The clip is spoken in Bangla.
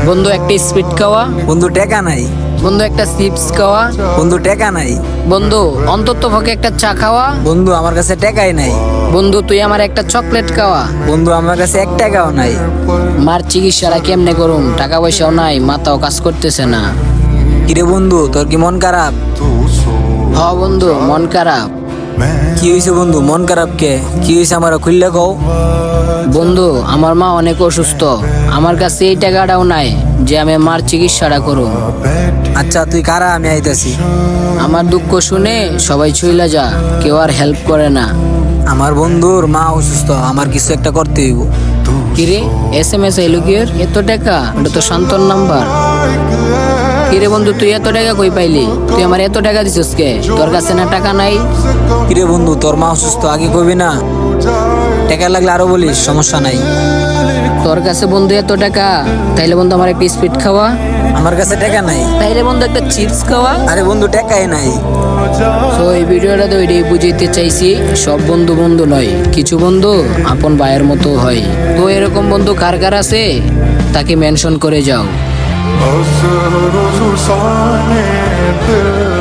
বন্ধু একটা স্পিড খাওয়া। বন্ধু টেকা নাই। বন্ধু একটা চিপস খাওয়া। বন্ধু টেকা নাই। বন্ধু অন্তত পক্ষে একটা চা খাওয়া। বন্ধু আমার কাছে টেকাই নাই। বন্ধু তুই আমার একটা চকলেট খাওয়া। বন্ধু আমার কাছে 1 টাকাও নাই। মার চিকিৎসাটা কেমনে করুম, টাকা পয়সাও নাই, মাথাও কাজ করতেছে না। কিরে বন্ধু, তোর কি মন খারাপ? হ বন্ধু, মন খারাপ। কি হয়েছে বন্ধু, মন খারাপ কে? কি হয়েছে আমার খুললে কও। বন্ধু আমার মা অনেক অসুস্থ, আমার কাছে এই টাকাটাও নাই যে আমি মার চিকিৎসাটা করুম। আচ্ছা তুই কারা, আমি আইতাছি। আমার দুঃখ শুনে সবাই চইলা যা, কেউ আর হেল্প করে না। আমার বন্ধুর মা অসুস্থ, আমার কিছু একটা করতে হইব। কিরে SMS এলো কি এর? এত টাকা? ওটা তো শান্তর নাম্বার। কিরে বন্ধু তুই এত টাকা কই পাইলি? তুই আমার এত টাকা দিছিস কে? তোর কাছে না টাকা নাই? কিরে বন্ধু, তোর মা অসুস্থ, আগে কইবি না? টাকা লাগলে আরো বলিস, সমস্যা নাই। তোর কাছে বন্ধু এত টাকা, তাইলে বন্ধু আমার একটা স্পিড খাওয়া। আমার কাছে টাকা নাই। তাইলে বন্ধু একটা চিপস খাওয়া। আরে বন্ধু টাকাই নাই। তো এই ভিডিওটা তো এটাই বুঝাইতে চাইছি, সব বন্ধু বন্ধু নয়, কিছু বন্ধু আপন ভাইয়ের মতো হয়। তো এরকম বন্ধু কার কার আছে তাকে মেনশন করে যাও। असर साने दिल